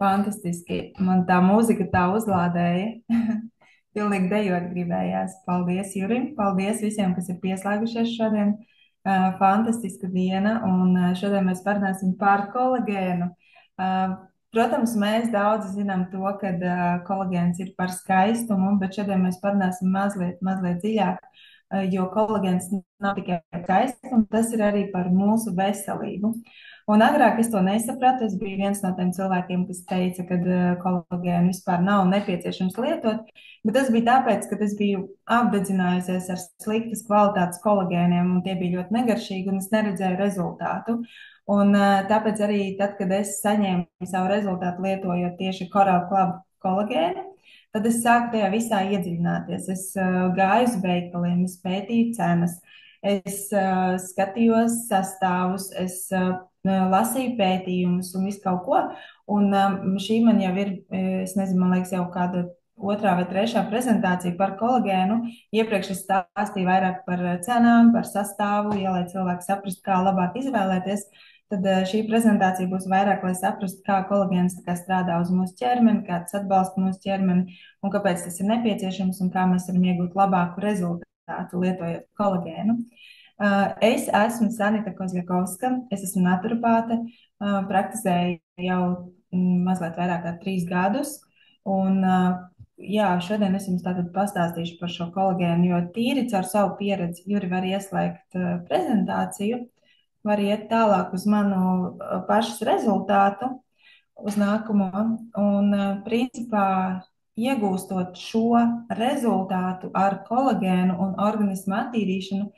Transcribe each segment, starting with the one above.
Fantastiski. Man tā mūzika tā uzlādēja. Pilnīgi dejot gribējās. Paldies, Jurim. Paldies visiem, kas ir pieslēgušies šodien. Fantastiska diena. Un šodien mēs parunāsim par kolagēnu. Protams, mēs daudz zinām to, ka kolagēns ir par skaistumu, bet šodien mēs parunāsim mazliet dziļāk, jo kolagēns nav tikai skaistums, tas ir arī par mūsu veselību. Un agrāk es to nesapratu. Es biju viens no tiem cilvēkiem, kas teica, ka kolagēnu vispār nav nepieciešams lietot. Bet tas bija tāpēc, ka es biju apdedzinājusies ar sliktas kvalitātes kolagēniem, un tie bija ļoti negaršīgi, un es neredzēju rezultātu. Un tāpēc arī tad, kad es saņēmu savu rezultātu lietojot tieši Coral Club kolagēnu, tad es sāku tajā visā iedziļināties. Es gāju uz veikaliem, es pētīju cenas, es skatījos sastāvus, es lasīju pētījumus un visu kaut ko. Un šī man jau ir, es nezinu, man liekas, jau kāda otrā vai trešā prezentācija par kolagēnu. Iepriekš es stāstīju vairāk par cenām, par sastāvu, ja, lai cilvēki saprastu, kā labāk izvēlēties. Tad šī prezentācija būs vairāk, lai saprastu, kā kolagēns strādā uz mūsu ķermeni, kā tas atbalsta mūsu ķermeni un kāpēc tas ir nepieciešams un kā mēs varam iegūt labāku rezultātu lietojot kolagēnu. Es esmu Sanita Kozļakovska, es esmu naturopāte, praktizēju jau mazliet vairāk kā 3 gadus. Un, jā, šodien es jums tātad pastāstīšu par šo kolagēnu, jo tīri caur savu pieredzi Juri var ieslēgt prezentāciju, var iet tālāk uz manu pašas rezultātu, uz nākamo. Un, principā, iegūstot šo rezultātu ar kolagēnu un organismu attīrīšanu,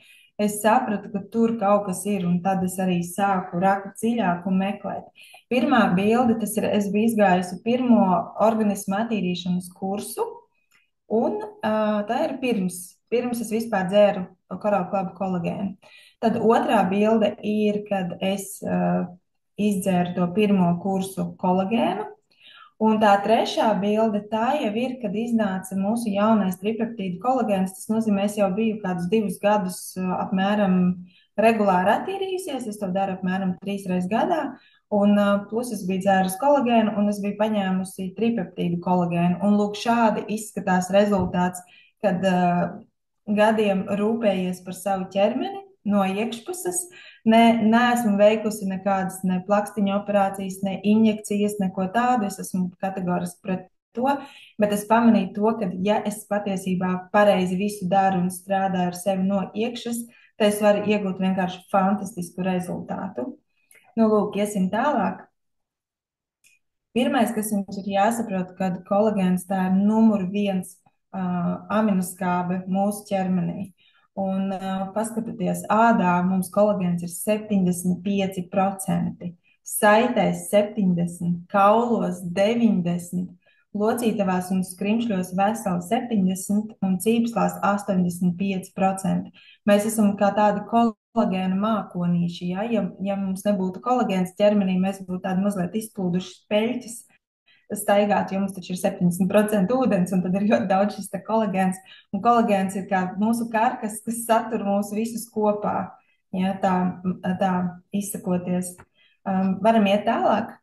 es sapratu, ka tur kaut kas ir, un tad es arī sāku rakt dziļāk un meklēt. Pirmā bilde, tas ir, es biju izgājusi pirmo organismu attīrīšanas kursu, un tā ir pirms es vispār dzēru Coral Club kolagēnu. Tad otrā bilde ir, kad es izdzēru to pirmo kursu kolagēnu. Un tā trešā bilde, tā jau ir, kad iznāca mūsu jaunais tripeptīdu kolagēns. Tas nozīmē, es jau biju kādus 2 gadus apmēram regulāri attīrījusies. Es to daru apmēram 3 reizes gadā. Un plus es biju dzērusi kolagēnu, un es biju paņēmusi tripeptīdu kolagēnu. Un lūk, šādi izskatās rezultāts, kad gadiem rūpējies par savu ķermeni no iekšpuses. Neesmu veikusi nekādas ne plakstiņu operācijas, ne injekcijas, neko tādu. Es esmu kategoriski pret to, bet es pamanīju to, ka, ja es patiesībā pareizi visu daru un strādāju ar sevi no iekšas, tad es varu iegūt vienkārši fantastisku rezultātu. Nu, lūk, iesim tālāk. Pirmais, kas jums ir jāsaprot, kad kolagēns tā ir numur 1 aminoskābe mūsu ķermenī. Un paskatieties, ādā mums kolagēns ir 75%, saitēs 70%, kaulos 90%, locītavās un skrimšļos veseli 70% un cīpslās 85%. Mēs esam kā tādi kolagēna mākonīši. Ja? Ja mums nebūtu kolagēns ķermenī, mēs būtu tādi mazliet izplūduši speļķis staigāt, jo mums taču ir 70% ūdens, un tad ir ļoti daudz šis kolagēns. Un kolagēns ir kā mūsu karkas, kas satur mūsu visus kopā, ja, tā izsakoties. Varam iet tālāk.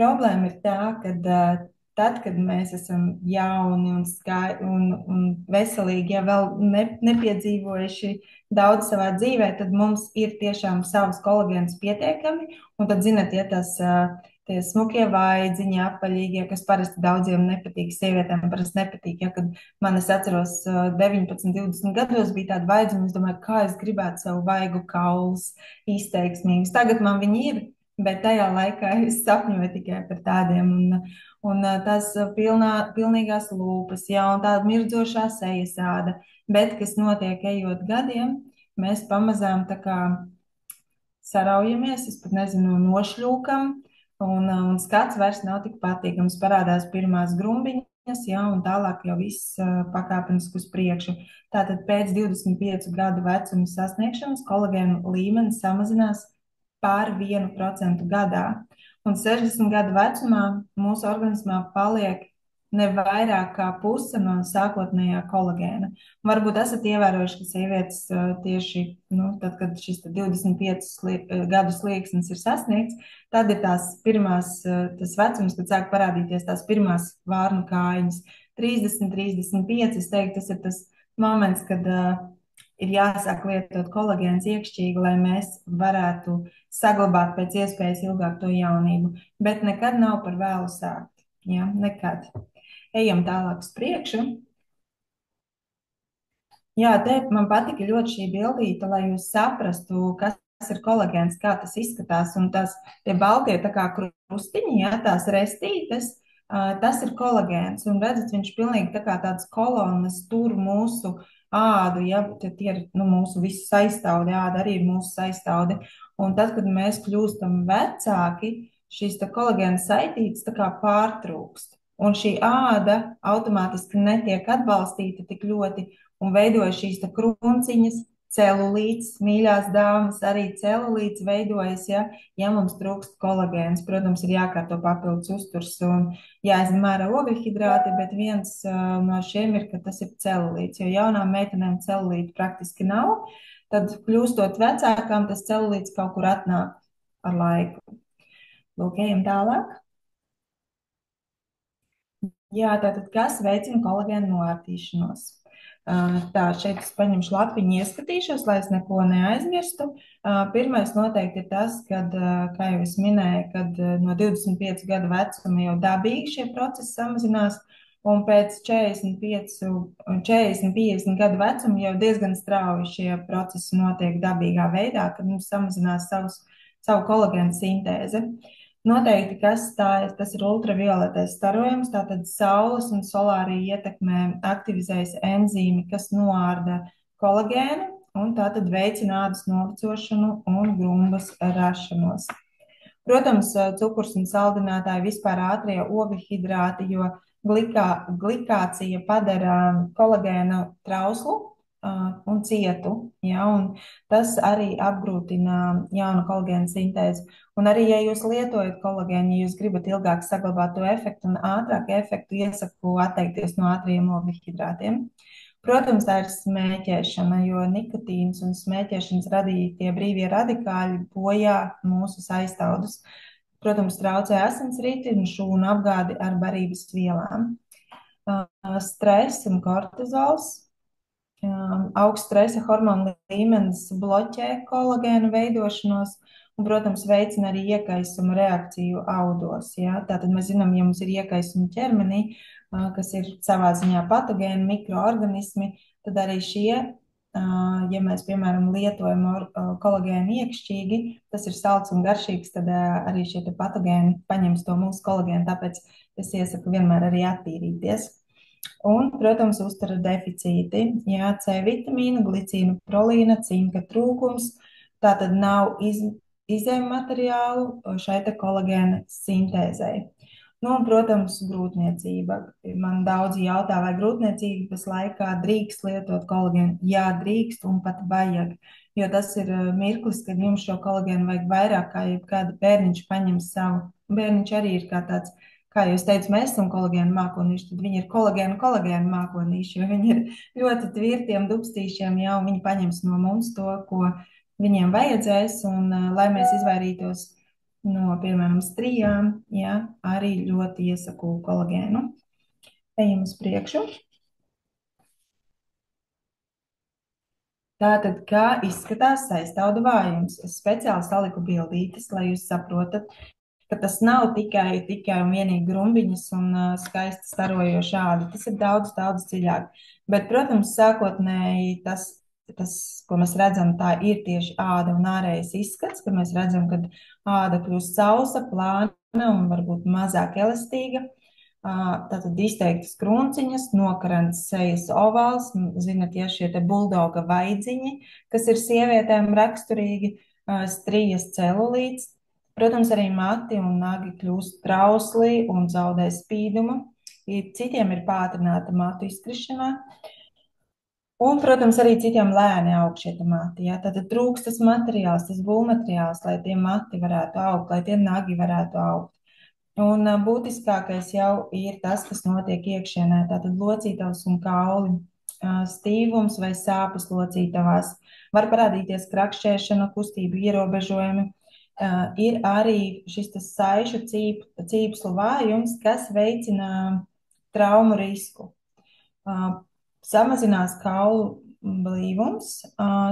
Problēma ir tā, ka tad, kad mēs esam jauni un veselīgi, ja vēl nepiedzīvojuši daudz savā dzīvē, tad mums ir tiešām savs kolagēns pietiekami. Un tad, zinat, ja tie smukie vaidziņi, apaļīgie, kas parasti daudziem nepatīk, sievietēm parasti nepatīk, ja, kad man, es atceros, 19, 20 gados bija tāda vaidziņa, es domāju, kā es gribētu savu vaigu kaulus izteiksmīgus. Tagad man viņi ir. Bet tajā laikā es sapņoju tikai par tādiem, un tās pilnīgās lūpas, ja, un tāda mirdzošā sejas āda. Bet, kas notiek ejot gadiem, mēs pamazām tā kā saraujamies, es pat nezinu, nošļūkam, un skats vairs nav tik patīkams. Parādās pirmās grumbiņas, ja, un tālāk jau viss pakāpeniski uz priekšu. Tātad pēc 25 gadu vecuma sasniegšanas kolagēnu līmenis samazinās pār 1% gadā. Un 60 gadu vecumā mūsu organismā paliek ne vairāk kā puse no sākotnējā kolagēna. Varbūt esat ievērojuši, ka sievietes tieši tad, kad šis 25 gadu slieksnis ir sasniegts, tad ir tās pirmās, tas vecums, kad sāk parādīties tās pirmās vārnu kājiņas. 30, 35, es teiktu, tas ir tas moments, kad ir jāsāk lietot kolagēns iekšķīgi, lai mēs varētu saglabāt pēc iespējas ilgāk to jaunību. Bet nekad nav par vēlu sākt. Ja? Nekad. Ejam tālāk uz priekšu. Jā, te man patika ļoti šī bildīte, lai jūs saprastu, kas ir kolagēns, kā tas izskatās. Un tās tie baltie tā kā krustiņi, ja, tās restītes, tas ir kolagēns. Un redzat, viņš pilnīgi tā kā tāds kolonas tur mūsu ādu, ja, tie ir mūsu visu saistaude, āda arī ir mūsu saistaude. Un tad, kad mēs kļūstam vecāki, šīs kolagēna saitītes tā kā pārtrūkst. Un šī āda automātiski netiek atbalstīta tik ļoti un veidojas šīs krunciņas, celulīts, mīļās dāmas, arī celulīts veidojas, ja mums trūkst kolagēns. Protams, ir jākārto papildus uzturs un jāizņem ārā ogļhidrāti, bet viens no šiem ir, ka tas ir celulīts, jo jaunām meitenēm celulīti praktiski nav. Tad, kļūstot vecākām, tas celulīts kaut kur atnāk ar laiku. Lūk, ejam tālāk. Jā, tātad kas veicina kolagēnu noārtīšanos? Tā, šeit es paņemšu lapiņu, ieskatīšos, lai es neko neaizmirstu. Pirmais noteikti ir tas, kad, kā jau es minēju, kad no 25 gadu vecuma jau dabīgi šie procesi samazinās, un pēc 40, 50 gadu vecuma jau diezgan strauji šie procesi notiek dabīgā veidā, kad mums samazinās savu kolagēnu sintēzi. Noteikti, tas ir ultravioletais starojums, tātad saules un solārija ietekmē aktivizējas enzīmi, kas noārda kolagēnu un tātad veicina ādas novecošanu un grumbas rašanos. Protams, cukurs un saldinātāji vispār ātrie ogļhidrāti, jo glikācija padara kolagēnu trauslu un cietu, ja, un tas arī apgrūtina jaunu kolagēnu sintēzi. Un arī, ja jūs lietojat kolagēnu, ja jūs gribat ilgāk saglabāt to efektu un ātrāku efektu, iesaku atteikties no ātriem ogļhidrātiem. Protams, tā ir smēķēšana, jo nikotīns un smēķēšanas radītie brīvie radikāļi bojā mūsu saistaudus. Protams, traucē asinsriti un šūnu apgādi ar barības vielām. Stress un kortizols. Augsts stresa hormonu līmenis bloķē kolagēnu veidošanos un, protams, veicina arī iekaisuma reakciju audos. Ja? Tātad mēs zinām, ja mums ir iekaisuma ķermenī, kas ir savā ziņā patogēni, mikroorganismi, tad arī šie, ja mēs, piemēram, lietojam kolagēnu iekšķīgi, tas ir salds un garšīgs, tad arī šie patogēni paņems to mūsu kolagēnu, tāpēc es iesaku vienmēr arī attīrīties. Un, protams, uztara deficīti, jā, C vitamīna, glicīna, prolīna, cinka trūkums. Tā tad nav izējuma materiālu šai te kolagēna sintēzei. Nu, un, protams, grūtniecība. Man daudzi jautā, vai grūtniecības laikā drīkst lietot kolagēnu? Jā, drīkst un pat vajag, jo tas ir mirklis, kad jums šo kolagēnu vajag vairāk, kā jebkāda bērniņš paņem savu. Bērniņš arī ir kā tāds, kā jūs teicat, mēs esam kolagēnu mākonīši, tad viņi ir kolagēnu mākonīši, jo viņi ir ļoti tvirtiem dubstīšiem, jā, un viņi paņems no mums to, ko viņiem vajadzēs, un lai mēs izvairītos no, piemēram, strijām, jā, arī ļoti iesaku kolagēnu. Ejam uz priekšu. Tātad, kā izskatās saistaudu vājums? Es speciāli saliku bildītes, lai jūs saprotat, ka tas nav tikai un vienīgi grumbiņas un skaisti starojoša āda. Tas ir daudz, daudz dziļāk. Bet, protams, sākotnēji tas, ko mēs redzam, tā ir tieši āda un ārējais izskats, kad mēs redzam, ka āda kļūst sausa, plāna un varbūt mazāk elastīga. Tātad izteiktas krunciņas, nokarants sejas ovāls, zinat, ja šie te buldoga vaidziņi, kas ir sievietēm raksturīgi, strijas celulīts. Protams, arī mati un nagi kļūst trausli un zaudē spīdumu. Citiem ir pātrināta matu izkrišanā. Un, protams, arī citiem lēni aug šie mati. Ja? Tad trūkst tas materiāls, tas būvmateriāls, lai tie mati varētu augt, lai tie nagi varētu augt. Un būtiskākais jau ir tas, kas notiek iekšienē, tātad locītavas un kauli, stīvums vai sāpes locītavās. Var parādīties krakšķēšana, kustību ierobežojumi. Ir arī šis tas saišu cīpslu vājums, kas veicina traumu risku. Uh, Samazinās kaulu blīvums,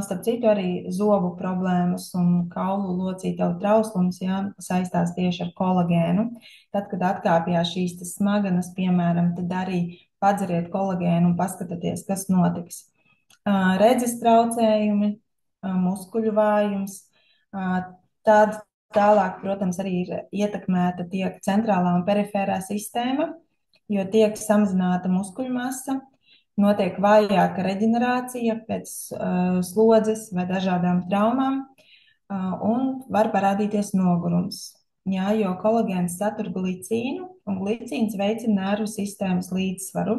starp citu arī zobu problēmas un kaulu locītavu trauslums, jā, saistās tieši ar kolagēnu. Tad, kad atkāpjās šīs tas smagenes, piemēram, tad arī padzeriet kolagēnu un paskatieties, kas notiks. Redzes traucējumi, muskuļu vājums, tad tālāk, protams, arī ir ietekmēta tiek centrālā un perifērā sistēma, jo tiek samazināta muskuļu masa, notiek vājāka reģenerācija pēc slodzes vai dažādām traumām, un var parādīties nogurums. Jā, jo kolagēns satur glicīnu, un glicīns veicina nervu sistēmas līdzsvaru.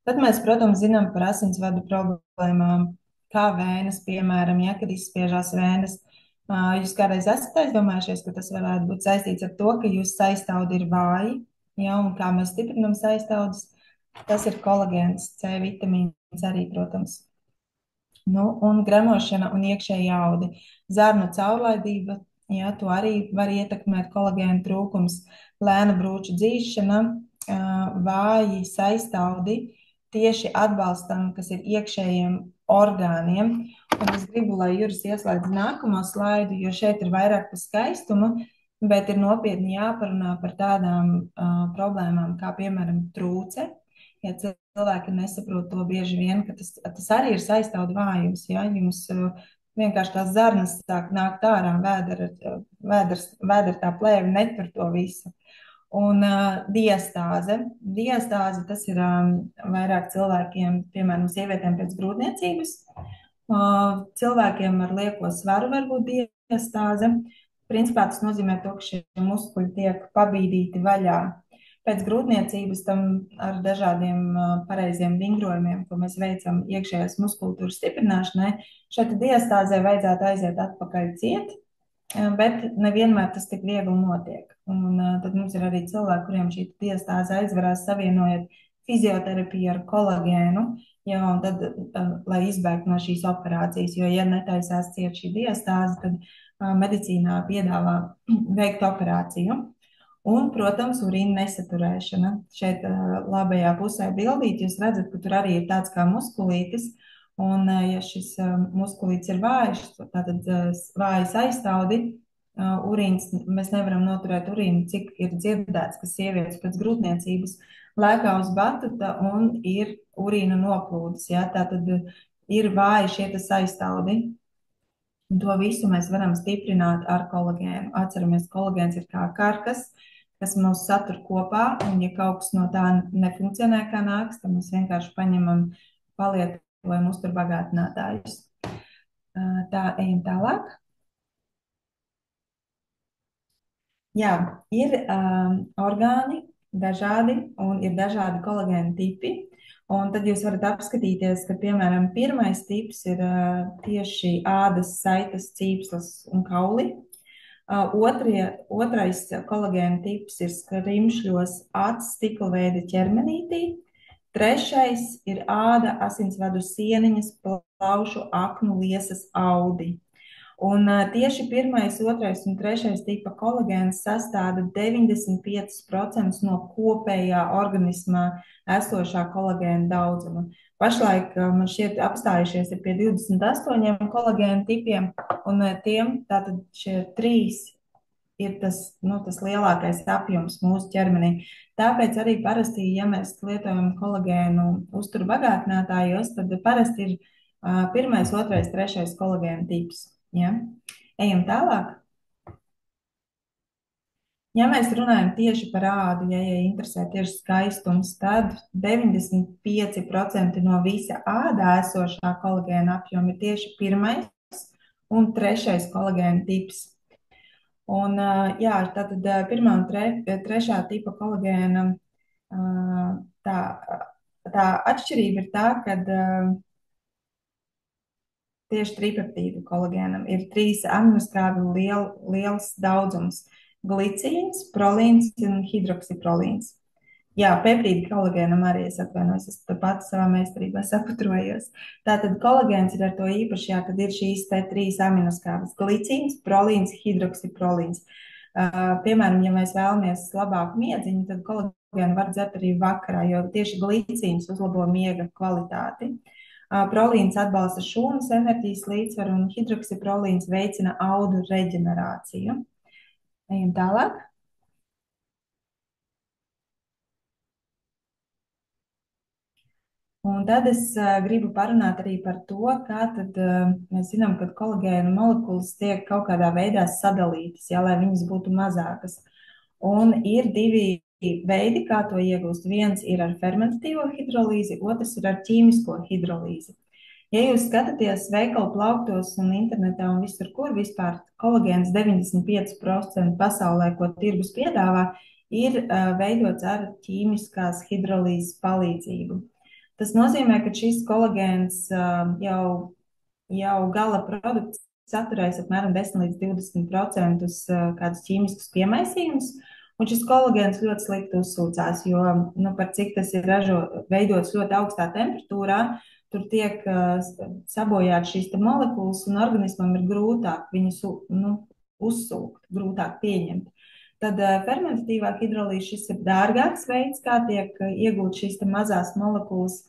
Tad mēs, protams, zinām par asinsvadu problēmām, kā vēnes, piemēram, ja, kad izspiežās vēnes. Jūs kādreiz esat aizdomājušies, ka tas varētu būt saistīts ar to, ka jūsu saistaudi ir vāji, ja, un kā mēs stiprinam saistaudas, tas ir kolagēns, C vitamīns arī, protams. Nu, un gremošana un iekšēji audi. Zarnu caurlaidība, ja, to arī var ietekmēt kolagēna trūkums, lēna brūču dzīšana, vāji saistaudi tieši atbalstam, kas ir iekšējiem orgāniem. Un es gribu, lai Juris ieslēdz nākamo slaidu, jo šeit ir vairāk par skaistumu, bet ir nopietni jāparunā par tādām problēmām, kā piemēram trūce. Ja cilvēki nesaprot to bieži vien, ka tas arī ir saistaudu vājums. Ja? Jums vienkārši tās zarnas sāk nākt ārā, vēders tā plēve netur to visu. Un diastāze. Diastāze tas ir vairāk cilvēkiem, piemēram, sievietēm pēc grūtniecības. Cilvēkiem ar lieko svaru var būt diastāze. Principā tas nozīmē to, ka šie muskuļi tiek pabīdīti vaļā. Pēc grūtniecības tam ar dažādiem pareiziem vingrojumiem, ko mēs veicam iekšējās muskultūras stiprināšanai, šeit diastāzē vajadzētu aiziet atpakaļ ciet, bet nevienmēr tas tik viegli notiek. Un tad mums ir arī cilvēki, kuriem šī diastāze aizvarās savienojot fizioterapiju ar kolagēnu, ja, un tad, lai izbēgtu no šīs operācijas, jo, ja netaisās ciet šī diastāze, tad medicīnā piedāvā veikt operāciju. Un, protams, urīna nesaturēšana. Šeit labajā pusē bildīt jūs redzat, ka tur arī ir tāds kā muskulītis. Un, ja šis muskulītis ir vājš, tātad vājas aiztaudi, urīns, mēs nevaram noturēt urīnu, cik ir dzirdēts, ka sievietes pēc grūtniecības lēkā uz batuta un ir urīna noplūdes. Ja? Tātad ir vāji šie aiztaudi. Un to visu mēs varam stiprināt ar kolagēnu. Atceramies, kolagēns ir kā karkas, kas mūs satur kopā, un ja kaut kas no tā nefunkcionē kā nāks, tad mēs vienkārši paņemam palietojam uzturbagātinātājus. Tā, ejam tālāk. Jā, ir orgāni dažādi, un ir dažādi kolagēna tipi. Un tad jūs varat apskatīties, ka, piemēram, pirmais tips ir tieši ādas, saitas, cīpslas un kauli. Otrais kolagēna tips ir skrimšļos acis stikla veida ķermenītī. Trešais ir āda, asinsvadu sieniņas, plaušu aknu liesas audi. Un tieši pirmais, otrais un trešais tipa kolagēns sastāda 95% no kopējā organismā esošā kolagēna daudzuma. Pašlaik man šķiet apstājušies ir pie 28 kolagēna tipiem, un tiem tātad šie 3 ir tas lielākais apjoms mūsu ķermenī. Tāpēc arī parasti, ja mēs lietojam kolagēnu uzturbagātinātājos, tad parasti ir pirmais, otrais, trešais kolagēna tips. Ja? Ejam tālāk. Ja mēs runājam tieši par ādu, ja interesē tieši skaistums, tad 95% no visa ādā esošā kolagēna apjoma ir tieši pirmais un trešais kolagēna tips. Un, jā, tātad pirmā un trešā tipa kolagēna tā atšķirība ir tā, ka tieši tripeptīdu kolagēnam ir 3 aminoskābju liels daudzums. glicīns, prolīns un hidroksiprolīns. Jā, peptīda kolagēnam arī es atvainojos, es te pati savā meistarībā saputrojos. Tātad kolagēns ir ar to īpaši, jā, kad ir šīs te trīs aminoskābes - glicīns, prolīns, hidroksiprolīns. Piemēram, ja mēs vēlamies labāku miedziņu, tad kolagēnu var dzert arī vakarā, jo tieši glicīns uzlabo miega kvalitāti. Prolīns atbalsta šūnas enerģijas līdzsvaru un hidroksiprolīns veicina audu reģenerāciju. Ejam tālāk. Un tad es gribu parunāt arī par to, kā tad mēs zinām, ka kolagēna molekulas tiek kaut kādā veidā sadalītas, jā, lai viņas būtu mazākas. Un ir divi veidi, kā to iegūst. Viens ir ar fermentatīvo hidrolīzi, otrs ir ar ķīmisko hidrolīzi. Ja jūs skatāties veikalu plauktos un internetā un visur, kur vispār kolagēns 95% pasaulē, ko tirgus piedāvā, ir veidots ar ķīmiskās hidrolīzes palīdzību. Tas nozīmē, ka šis kolagēns jau gala produkts saturēs apmēram 10 līdz 20% kādus ķīmiskus piemaisījumus, un šis kolagēns ļoti slikti uzsūcās, jo, nu, par cik tas ir veidots ļoti augstā temperatūrā, tur tiek sabojāts šīs molekulas, un organismam ir grūtāk viņus uzsūkt, grūtāk pieņemt. Tad fermentatīvā hidrolīze šis ir dārgāks veids, kā tiek iegūt šīs mazās molekulas,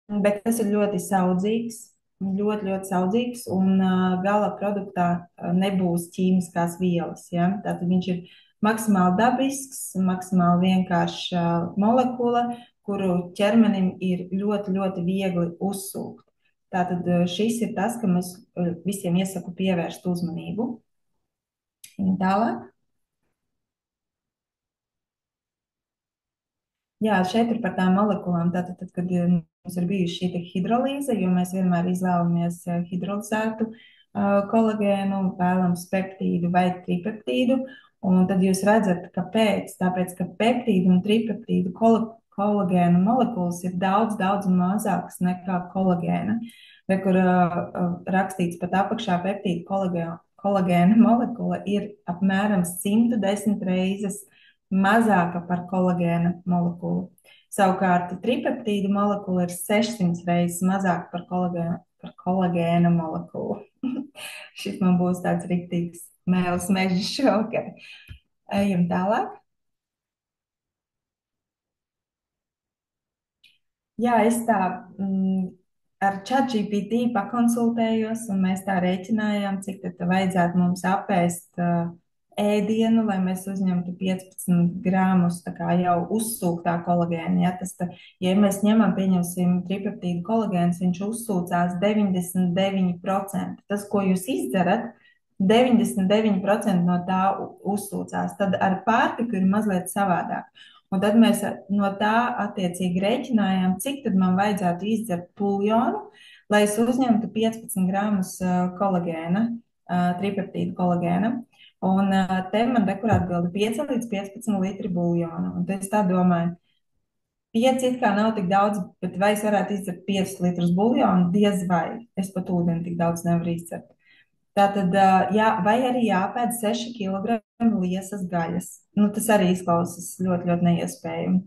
bet tas ir ļoti saudzīgs, ļoti saudzīgs, un gala produktā nebūs ķīmiskās vielas. Ja? Tātad viņš ir maksimāli dabisks, maksimāli vienkārša molekula, kuru ķermenim ir ļoti viegli uzsūkt. Tātad šis ir tas, kam es visiem iesaku pievērst uzmanību. Un tālāk. Jā, šeit ir par tām molekulām. Tātad, kad mums ir bijusi šī hidrolīze, jo mēs vienmēr izvēlamies hidrolizētu kolagēnu, vēlams peptīdu vai tripeptīdu. Un tad jūs redzat, kāpēc. Tāpēc, ka peptīdu un tripeptīdu kolagēnu molekulas ir daudz mazākas nekā kolagēna. Vai kur rakstīts pat apakšā peptīdu kolagēna molekula ir apmēram 110 reizes mazāka par kolagēna molekulu. Savukārt tripeptīdu molekula ir 600 reizes mazāka par kolagēna molekulu. Šis man būs tāds riktīgs mēls mežs šovakar. Ejam tālāk. Jā, es tā ar ChatGPT pakonsultējos, un mēs tā rēķinājām, cik tad vajadzētu mums apēst ēdienu, lai mēs uzņemtu 15 gramus jau uzsūktā kolagēna. Ja, ja mēs ņemam, pieņemsim, tripeptīdu kolagēns, viņš uzsūcās 99%. Tas, ko jūs izdzerat, 99% no tā uzsūcās. Tad ar pārtiku ir mazliet savādāk. Un tad mēs no tā attiecīgi rēķinājām, cik tad man vajadzētu izdzert buļļonu, lai es uzņemtu 15 gramus kolagēna, tripeptīdu kolagēna. Un te man rekur atbildi 5 līdz 15 litri buļļona. Un es tā domāju, 5 it kā nav tik daudz, bet vai es varētu izdzert 5 litrus buļļonu? Diez vai. Es pat ūdeni tik daudz nevaru izdzert. Tātad, jā, vai arī jāpēd 6 kg liesas gaļas. Nu, tas arī izklausās ļoti neiespējami.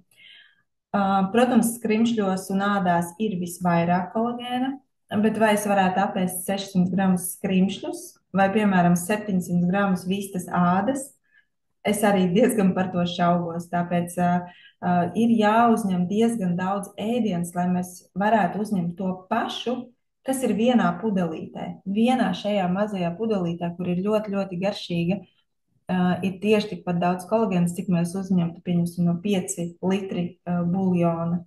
Protams, skrimšļos un ādās ir visvairāk kolagēna, bet vai es varētu apēst 600 gramus skrimšļus vai, piemēram, 700 gramus vistas ādas? Es arī diezgan par to šaubos, tāpēc ir jāuzņem diezgan daudz ēdienas, lai mēs varētu uzņemt to pašu, kas ir vienā pudelītē. Vienā šajā mazajā pudelītē, kur ir ļoti garšīga, ir tieši tikpat daudz kolagēnas, cik mēs uzņemtu, pieņemsim, no 5 litri buļļona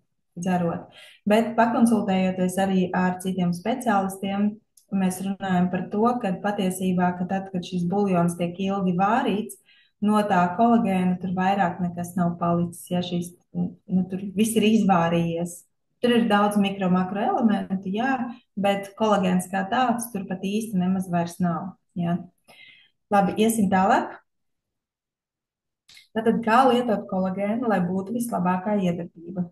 dzerot. Bet pakonsultējoties arī ar citiem speciālistiem, mēs runājam par to, ka patiesībā, ka tad, kad šis buļļons tiek ilgi vārīts, no tā kolagēna tur vairāk nekas nav palicis. Ja šīs, tur viss ir izvārījies. Tur ir daudz mikro, makro elementu, jā, bet kolagēns kā tāds tur pat īsti nemaz vairs nav. Jā. Labi, iesim tālāk. Tātad, kā lietot kolagēnu, lai būtu vislabākā iedarbība?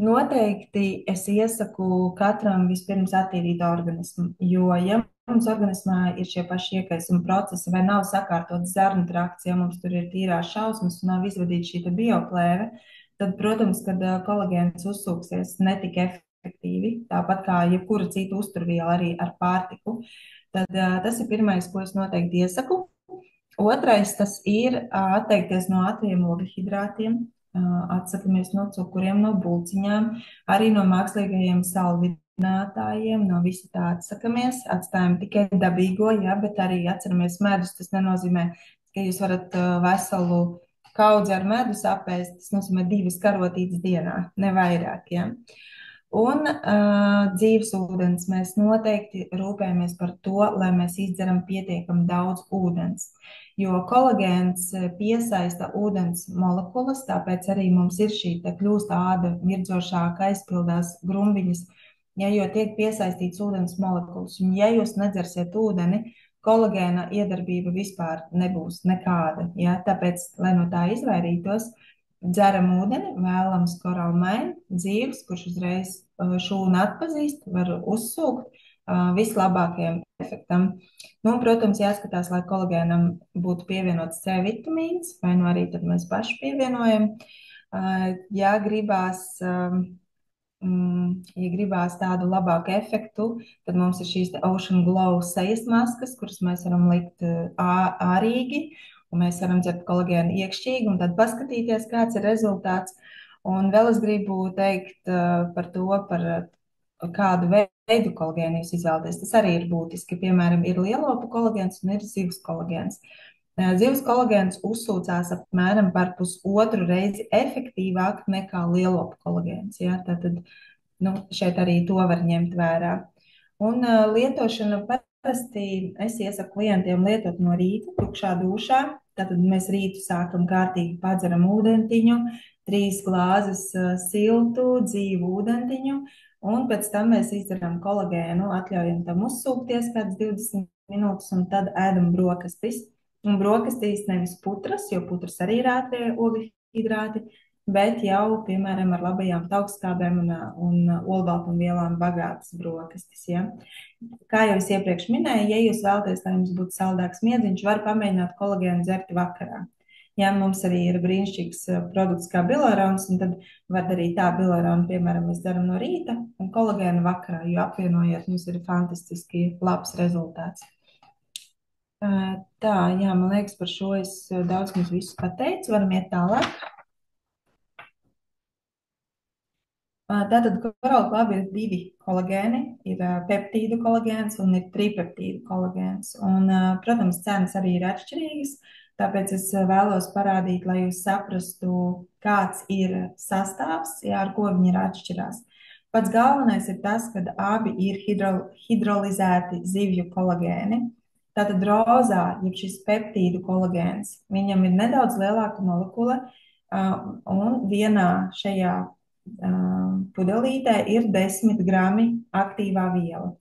Noteikti es iesaku katram vispirms attīrīt organismu, jo, ja mums organismā ir šie paši iekaisuma procesi, vai nav sakārtotas zarnu trakts, ja mums tur ir tīrās šausmas un nav izvadīta šī bioplēve, tad, protams, kad kolagēns uzsūksies netik efektīvi, tāpat kā jebkura cita uzturviela arī ar pārtiku. Tad tas ir pirmais, ko es noteikti iesaku. Otrais, tas ir atteikties no ātriem ogļhidrātiem, atsakamies no cukuriem, no bulciņām, arī no mākslīgajiem saldinātājiem, no visa tā atsakamies, atstājam tikai dabīgo, ja, bet arī atceramies medus. Tas nenozīmē, ka jūs varat veselu kaudzi ar medus apēst, tas nozīmē 2 karotītes dienā, ne vairāk, ja. Un dzīves ūdens. Mēs noteikti rūpējamies par to, lai mēs izdzeram pietiekami daudz ūdens. Jo kolagēns piesaista ūdens molekulas, tāpēc arī mums ir šī kļūst āda mirdzošāka, aizpildās grumbiņas, ja, jo tiek piesaistīts ūdens molekulas. Un ja jūs nedzersiet ūdeni, kolagēna iedarbība vispār nebūs nekāda. Ja? Tāpēc, lai no tā izvairītos, dzeram ūdeni, vēlams korālmaini, dzīves, kurš uzreiz šūnu atpazīst, var uzsūkt vislabākajam efektam. Nu, protams, jāskatās, lai kolagēnam būtu pievienots C vitamīns, vai nu arī tad mēs paši pievienojam. Ja gribās, ja gribās tādu labāku efektu, tad mums ir šīs Ocean Glow sejas maskas, kuras mēs varam likt ārīgi, un mēs varam dzert kolagēnu iekšķīgi un tad paskatīties, kāds ir rezultāts. Un vēl es gribu teikt par to, par kādu veidu kolagēnu jūs izvēlaties. Tas arī ir būtiski. Piemēram, ir lielopu kolagēns un ir zivs kolagēns. Zivs kolagēns uzsūcās apmēram par pusotru reizi efektīvāk nekā lielopu kolagēns. Ja? Tātad šeit arī to var ņemt vērā. Un lietošana parasti es iesaku klientiem lietot no rīta, tukšā dušā. Tātad mēs rītu sākam kārtīgi padzeram ūdentiņu, 3 glāzes siltu, dzīvu ūdentiņu, un pēc tam mēs izdzeram kolagēnu, atļaujam tam uzsūkties kāds 20 minūtes, un tad ēdam brokastis. Un brokastīs nevis putras, jo putras arī ir ātrie ogļhidrāti, bet jau, piemēram, ar labajām taukskābēm un olbaltumvielām bagātas brokastis. Ja? Kā jau es iepriekš minēju, ja jūs vēlaties, lai jums būtu saldāks miedziņš, var pamēģināt kolagēnu dzert vakarā. Jā, mums arī ir brīnišķīgs produkts kā bilerons, un tad var darīt tā bileronu, piemēram, mēs daram no rīta un kolagēnu vakarā, jo apvienojot mums ir fantastiski labs rezultāts. Tā, jā, man liekas, par šo es daudz mums visu pateicu, varam iet tālāk. Tātad korālklābi ir 2 kolagēni, ir peptīdu kolagēns un ir tripeptīdu kolagēns. Un, protams, cenas arī ir atšķirīgas, tāpēc es vēlos parādīt, lai jūs saprastu, kāds ir sastāvs, jā, ar ko viņi ir atšķirās. Pats galvenais ir tas, ka abi ir hidrolizēti zivju kolagēni. Tātad rozā, ja šis peptīdu kolagēns, viņam ir nedaudz lielāka molekula, un vienā šajā pudelītē ir 10 grami aktīvā viela.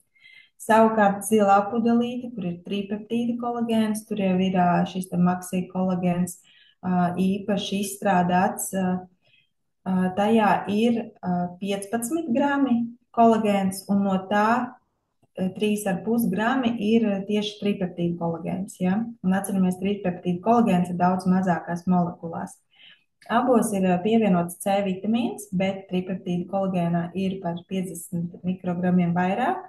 Savukārt zilā pudelīte, kur ir tripeptīdu kolagēns, tur jau ir šis maksija kolagēns īpaši izstrādāts. Tajā ir 15 grami kolagēns, un no tā 3,5 grami ir tieši tripeptīdu kolagēns. Ja? Un atceramies, tripeptīdu kolagēns ir daudz mazākās molekulās. Abos ir pievienots C vitamīns, bet tripeptīdu kolagēnā ir par 50 mikrogramiem vairāk.